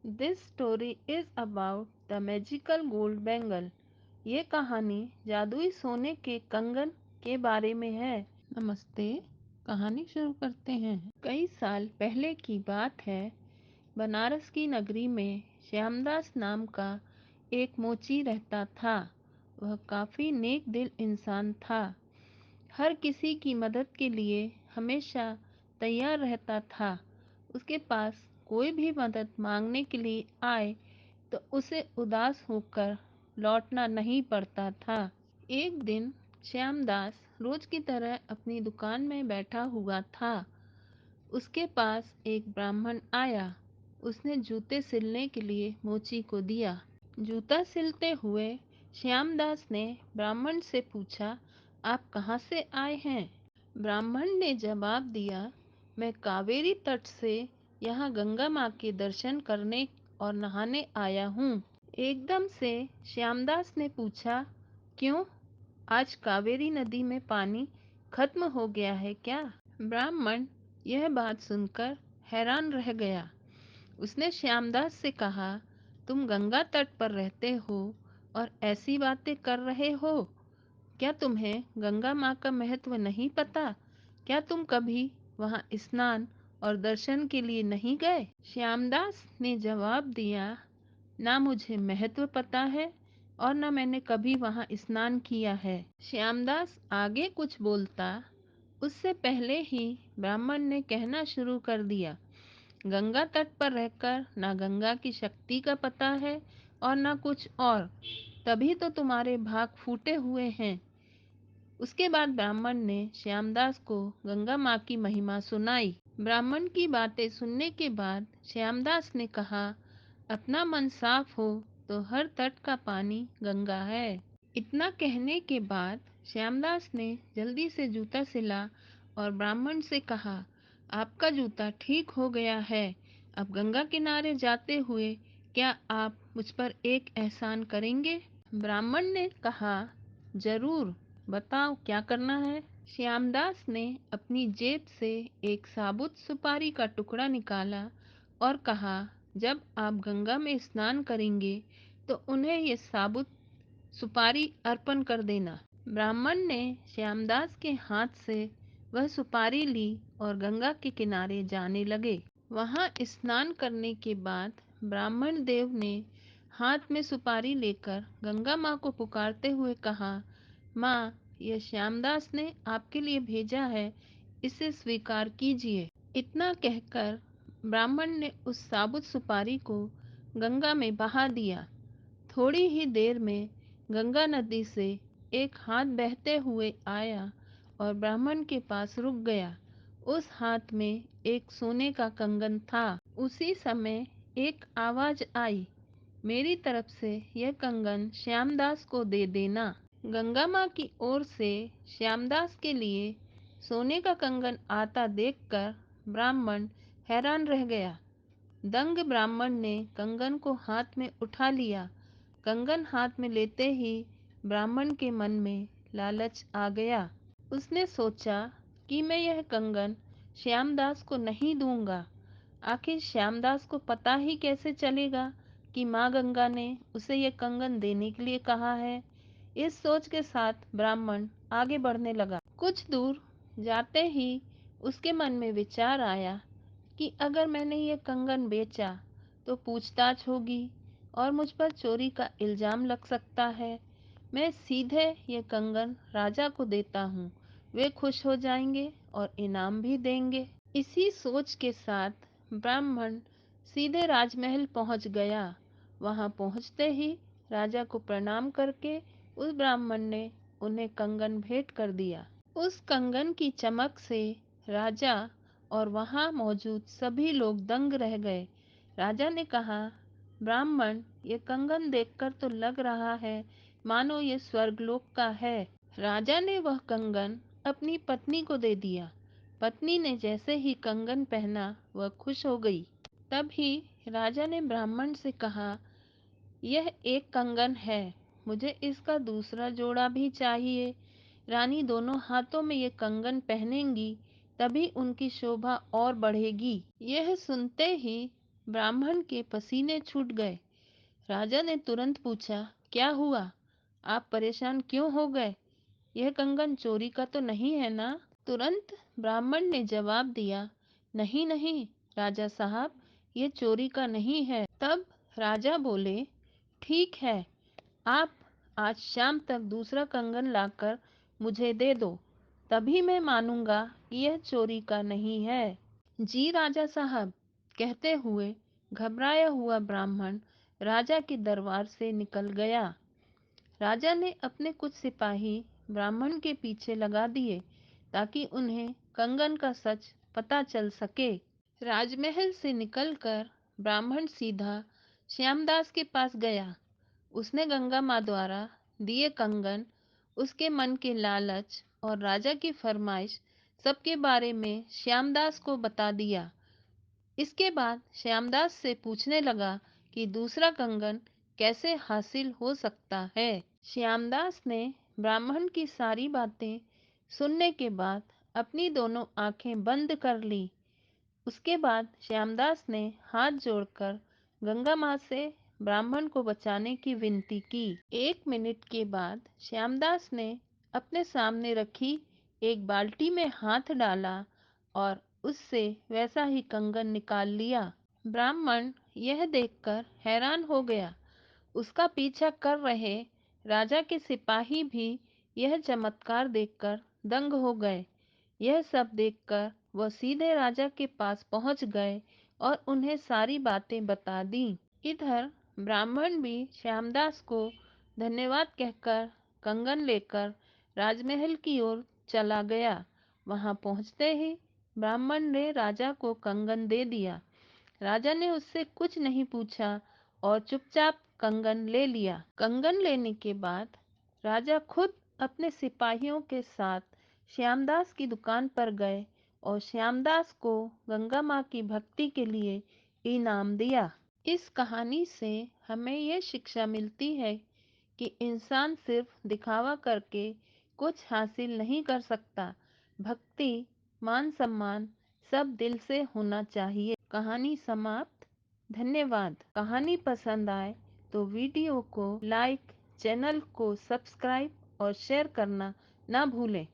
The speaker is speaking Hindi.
This story is about the magical gold bangle. ये कहानी जादुई सोने के कंगन के बारे में है। नमस्ते, कहानी शुरू करते हैं। कई साल पहले की बात है। बनारस की नगरी में श्यामदास नाम का एक मोची रहता था। वह काफी नेक दिल इंसान था। हर किसी की मदद के लिए हमेशा तैयार रहता था। उसके पास कोई भी मदद मांगने के लिए आए तो उसे उदास होकर लौटना नहीं पड़ता था। एक दिन श्यामदास रोज की तरह अपनी दुकान में बैठा हुआ था। उसके पास एक ब्राह्मण आया। उसने जूते सिलने के लिए मोची को दिया। जूता सिलते हुए श्यामदास ने ब्राह्मण से पूछा, आप कहाँ से आए हैं? ब्राह्मण ने जवाब दिया, मैं कावेरी तट से यहाँ गंगा माँ के दर्शन करने और नहाने आया हूँ। एकदम से श्यामदास ने पूछा, क्यों? आज कावेरी नदी में पानी खत्म हो गया है क्या? ब्राह्मण यह बात सुनकर हैरान रह गया। उसने श्यामदास से कहा, तुम गंगा तट पर रहते हो और ऐसी बातें कर रहे हो? क्या तुम्हें गंगा माँ का महत्व नहीं पता? क्या तुम कभी वहाँ स्नान और दर्शन के लिए नहीं गए? श्यामदास ने जवाब दिया, ना मुझे महत्व पता है और न मैंने कभी वहाँ स्नान किया है। श्यामदास आगे कुछ बोलता, उससे पहले ही ब्राह्मण ने कहना शुरू कर दिया, गंगा तट पर रहकर ना गंगा की शक्ति का पता है और ना कुछ और, तभी तो तुम्हारे भाग फूटे हुए हैं। उसके बाद ब्राह्मण ने श्यामदास को गंगा माँ की महिमा सुनाई। ब्राह्मण की बातें सुनने के बाद श्यामदास ने कहा, अपना मन साफ हो तो हर तट का पानी गंगा है। इतना कहने के बाद श्यामदास ने जल्दी से जूता सिला और ब्राह्मण से कहा, आपका जूता ठीक हो गया है। अब गंगा किनारे जाते हुए क्या आप मुझ पर एक एहसान करेंगे? ब्राह्मण ने कहा, जरूर, बताओ क्या करना है। श्यामदास ने अपनी जेब से एक साबुत सुपारी का टुकड़ा निकाला और कहा, जब आप गंगा में स्नान करेंगे तो उन्हें ये साबुत सुपारी अर्पण कर देना। ब्राह्मण ने श्यामदास के हाथ से वह सुपारी ली और गंगा के किनारे जाने लगे। वहां स्नान करने के बाद ब्राह्मण देव ने हाथ में सुपारी लेकर गंगा माँ को पुकारते हुए कहा, माँ, यह श्यामदास ने आपके लिए भेजा है, इसे स्वीकार कीजिए। इतना कहकर ब्राह्मण ने उस साबुत सुपारी को गंगा में बहा दिया। थोड़ी ही देर में गंगा नदी से एक हाथ बहते हुए आया और ब्राह्मण के पास रुक गया। उस हाथ में एक सोने का कंगन था। उसी समय एक आवाज आई, मेरी तरफ से यह कंगन श्यामदास को दे देना। गंगा माँ की ओर से श्यामदास के लिए सोने का कंगन आता देखकर ब्राह्मण हैरान रह गया। दंग ब्राह्मण ने कंगन को हाथ में उठा लिया। कंगन हाथ में लेते ही ब्राह्मण के मन में लालच आ गया। उसने सोचा कि मैं यह कंगन श्यामदास को नहीं दूंगा। आखिर श्यामदास को पता ही कैसे चलेगा कि माँ गंगा ने उसे यह कंगन देने के लिए कहा है। इस सोच के साथ ब्राह्मण आगे बढ़ने लगा। कुछ दूर जाते ही उसके मन में विचार आया कि अगर मैंने ये कंगन बेचा तो पूछताछ होगी और मुझ पर चोरी का इल्जाम लग सकता है। मैं सीधे ये कंगन राजा को देता हूँ, वे खुश हो जाएंगे और इनाम भी देंगे। इसी सोच के साथ ब्राह्मण सीधे राजमहल पहुंच गया। वहां पहुंचते ही राजा को प्रणाम करके उस ब्राह्मण ने उन्हें कंगन भेंट कर दिया। उस कंगन की चमक से राजा और वहां मौजूद सभी लोग दंग रह गए। राजा ने कहा, ब्राह्मण, ये कंगन देखकर तो लग रहा है मानो ये स्वर्गलोक का है। राजा ने वह कंगन अपनी पत्नी को दे दिया। पत्नी ने जैसे ही कंगन पहना वह खुश हो गई। तभी राजा ने ब्राह्मण से कहा, यह एक कंगन है, मुझे इसका दूसरा जोड़ा भी चाहिए। रानी दोनों हाथों में ये कंगन पहनेंगी तभी उनकी शोभा और बढ़ेगी। यह सुनते ही ब्राह्मण के पसीने छूट गए। राजा ने तुरंत पूछा, क्या हुआ? आप परेशान क्यों हो गए? यह कंगन चोरी का तो नहीं है ना? तुरंत ब्राह्मण ने जवाब दिया, नहीं नहीं राजा साहब, ये चोरी का नहीं है। तब राजा बोले, ठीक है, आप आज शाम तक दूसरा कंगन लाकर मुझे दे दो, तभी मैं मानूंगा यह चोरी का नहीं है। जी राजा साहब, कहते हुए घबराया हुआ ब्राह्मण राजा के दरबार से निकल गया। राजा ने अपने कुछ सिपाही ब्राह्मण के पीछे लगा दिए ताकि उन्हें कंगन का सच पता चल सके। राजमहल से निकलकर ब्राह्मण सीधा श्यामदास के पास गया। उसने गंगा माँ द्वारा दिए कंगन, उसके मन के लालच और राजा की फरमाइश सबके बारे में श्यामदास को बता दिया। इसके बाद श्यामदास से पूछने लगा कि दूसरा कंगन कैसे हासिल हो सकता है। श्यामदास ने ब्राह्मण की सारी बातें सुनने के बाद अपनी दोनों आंखें बंद कर ली। उसके बाद श्यामदास ने हाथ जोड़कर गंगा माँ से ब्राह्मण को बचाने की विनती की। 1 मिनट के बाद श्यामदास ने अपने सामने रखी एक बाल्टी में हाथ डाला और उससे वैसा ही कंगन निकाल लिया। ब्राह्मण यह देखकर हैरान हो गया। उसका पीछा कर रहे राजा के सिपाही भी यह चमत्कार देखकर दंग हो गए। यह सब देखकर वह सीधे राजा के पास पहुंच गए और उन्हें सारी बातें बता दी। इधर ब्राह्मण भी श्यामदास को धन्यवाद कहकर कंगन लेकर राजमहल की ओर चला गया। वहां पहुंचते ही ब्राह्मण ने राजा को कंगन दे दिया। राजा ने उससे कुछ नहीं पूछा और चुपचाप कंगन ले लिया। कंगन लेने के बाद राजा खुद अपने सिपाहियों के साथ श्यामदास की दुकान पर गए और श्यामदास को गंगा माँ की भक्ति के लिए इनाम दिया। इस कहानी से हमें यह शिक्षा मिलती है कि इंसान सिर्फ दिखावा करके कुछ हासिल नहीं कर सकता। भक्ति, मान सम्मान सब दिल से होना चाहिए। कहानी समाप्त। धन्यवाद। कहानी पसंद आए तो वीडियो को लाइक, चैनल को सब्सक्राइब और शेयर करना ना भूलें।